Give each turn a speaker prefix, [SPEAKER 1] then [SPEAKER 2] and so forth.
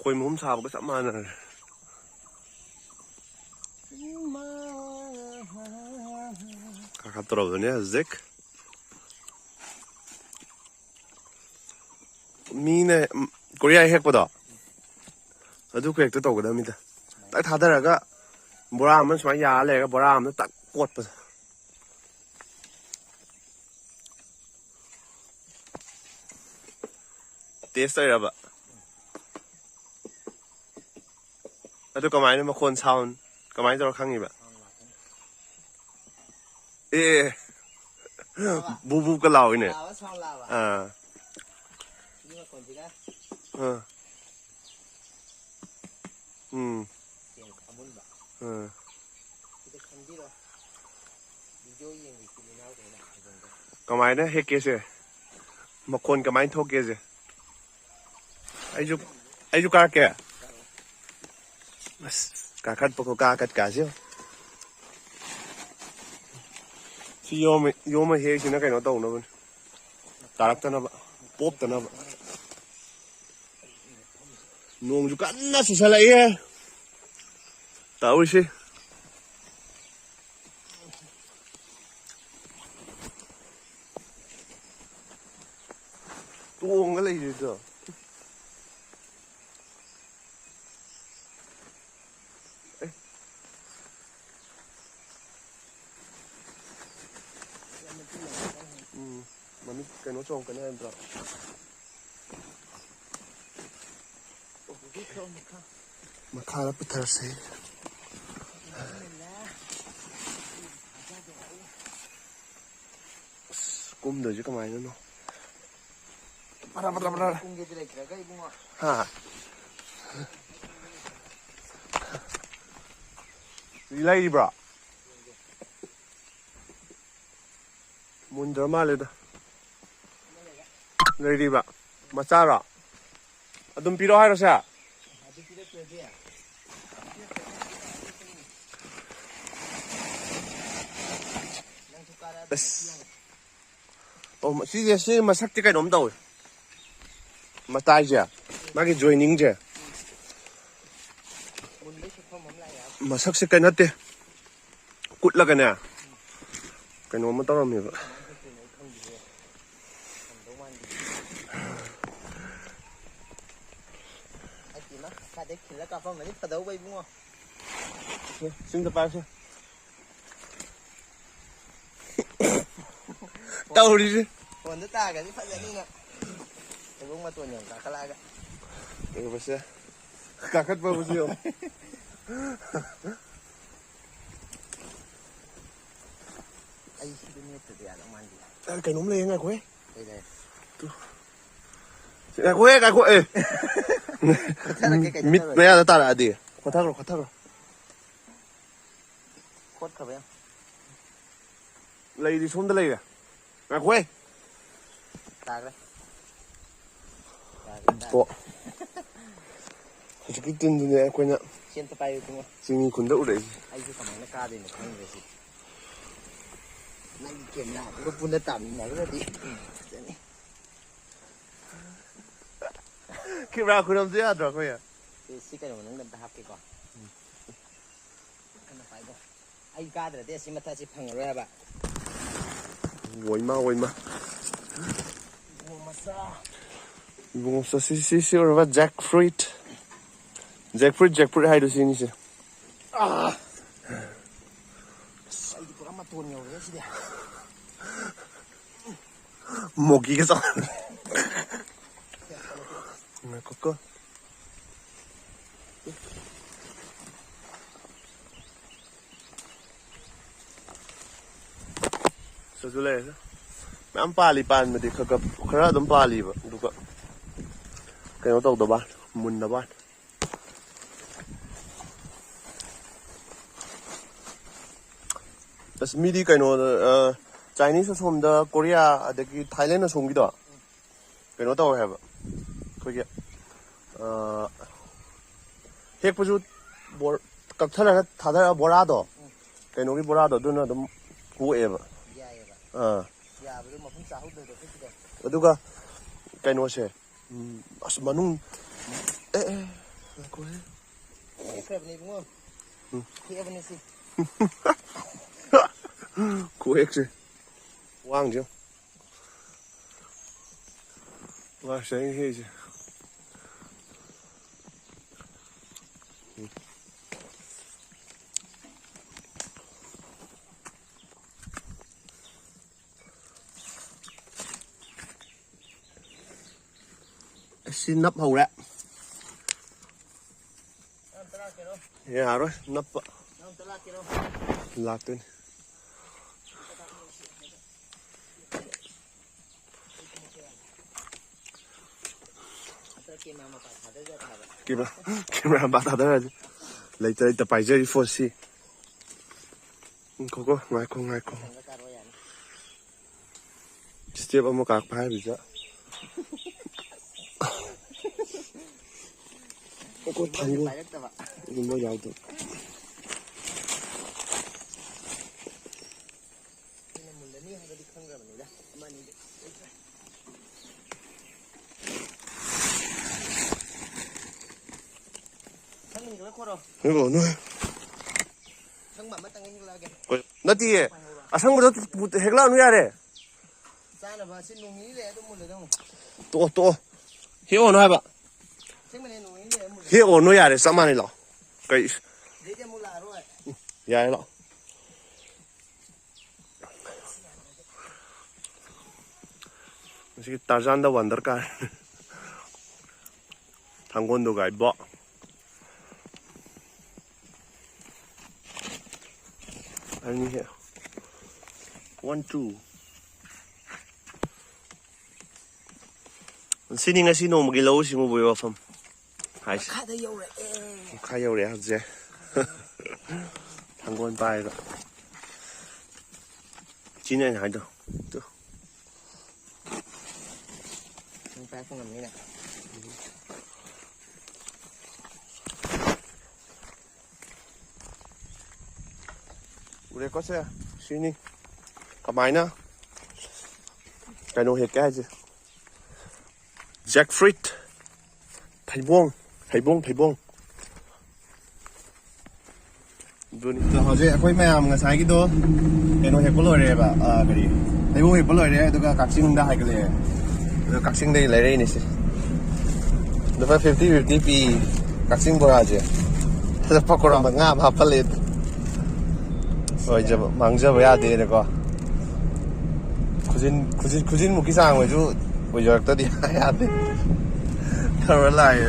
[SPEAKER 1] khôi mũm sao cái sắm ăn này các trâu rồi nhé zik mi này Korea hết bao đó aduh kayak itu tau gak minta tak thada raga boramมัน sma ya le ga boram nó tak kod pa taste ra ba aduh kamai nó ma khon sound kamai to khang ni ba bu bu ka law ni cái máy đó hết kia rồi mà con cái máy thô kia rồi ai chụp cả kìa cả khát bốc cả chứ thì vô mà hết thì nó cái nó tàu nó vẫn tarak ta nó vậy pop ta nó vậy nung juga na susalai ya tahu sih tuong cái gì đó mà cái nó trông cái này em rồi mà khai là bứt thở xí cung được chứ cái máy nữa nó Para. Ha. Lady bra. Mun drama le da. Lady ba. Machara. Adum piro hai rasa. Oh, si masak ti kai nom daw. Mà tai chưa? Mà cái joining chưa? Mà sắc sẽ cái nát đi. Cút là cái nè. Cái nó mới tao làm gì vậy? Xin chào bạn. Tao đi đi.
[SPEAKER 2] Còn nước ta cái phát hiện nè. Cũng mà tuần nhường cả la cái.
[SPEAKER 1] Bác sĩ. Cả khát bao nhiêu?
[SPEAKER 2] Ai xin đi từ nhà nó ăn gì?
[SPEAKER 1] Cái núm lên ngay quế.
[SPEAKER 2] Đây đây.
[SPEAKER 1] Cái quế. Mít bây giờ ta là gì? Khoát thác rồi.
[SPEAKER 2] Khoát cả vậy.
[SPEAKER 1] Lấy đi xuống đây lấy à? Cái quế.
[SPEAKER 2] Ta đây.
[SPEAKER 1] Bộ cái tin này quên nhá
[SPEAKER 2] Xin ta bay đúng không?
[SPEAKER 1] xinคุณđậu đấy
[SPEAKER 2] Ai cứ cầm nó ca đi nó không về gì này kiểm nào cũng phun nó tẩm này cái gì
[SPEAKER 1] khi raคุณทำเสียดอกเลยอ่ะ
[SPEAKER 2] thì xí cái nó đâm ta hấp cái con cái nó phải đâu ai ca được thì xí mà ta chỉ phăng rồi bạn
[SPEAKER 1] quậy mà Bung sa si or va jackfruit hay do sini sih.
[SPEAKER 2] Ai di kurang mah tuan nyawa sih dia.
[SPEAKER 1] Mogi ke sana. Nah koko. Sejulai. Memang pali pan mesti kagak kerana dom pali ba, duka. Cái nó tàu bạn muốn đó bạn that's midi cái nó Chinese som da Korea ada ki Thailand som gitu cái nó tàu hẹp cái kia hết bây giờ bor các thằng là thà là borado cái nó cái borado đó nó đâm cú em
[SPEAKER 2] Ya belum mau sahur dah tu
[SPEAKER 1] itu kan cái nó sẽ mà nung
[SPEAKER 2] ꯍꯦꯛꯈ꯭ꯔꯕꯅꯤ ꯏꯕꯨꯡꯉꯣ ꯍꯦꯛꯑꯕꯅꯤ ꯁꯤ
[SPEAKER 1] ꯈꯨꯍꯦꯛꯁꯦ ꯋꯥꯡꯁꯦ 와 생해지 xin nắp hầu đấy dạ rồi nắp lạc tên camera bắt thả đấy lấy tới tập bài chơi phone si cô ngay cô step một cạc phai bị chưa cô thằng luôn nhưng mà giàu được 이거 너 나띠 아 상보다 해글라 누야래 또 해오 너 해봐 해오 너 야래 싸만이 러 cái 야이 러 cái Tarzan da Wonder Car thằng con đồ gái bọ anh here 1 2 xin ngay xin nôm cái lấu xin mua bùi phẩm hay khai dầu đấy hả dễ thằng con bay rồi chín này hả đâu
[SPEAKER 2] không làm như này
[SPEAKER 1] udah kok saya sini kemana cái nồi hết cái gì jackfruit thầy buông họ sẽ quay mèo ngày sáng cái đó cái nồi hết có lời đấy bà cái gì thầy buông hết có lời đấy tôi các sinh đã hay cái này các sinh đây lấy đây này nó phải 50 pi các sinh bao nhiêu thế là pakora mà ngam hấp lên rồi giờ mang giờ về đi được không? Cuisine một cái sang rồi chú bây giờ tôi đi hai đi, thở lại.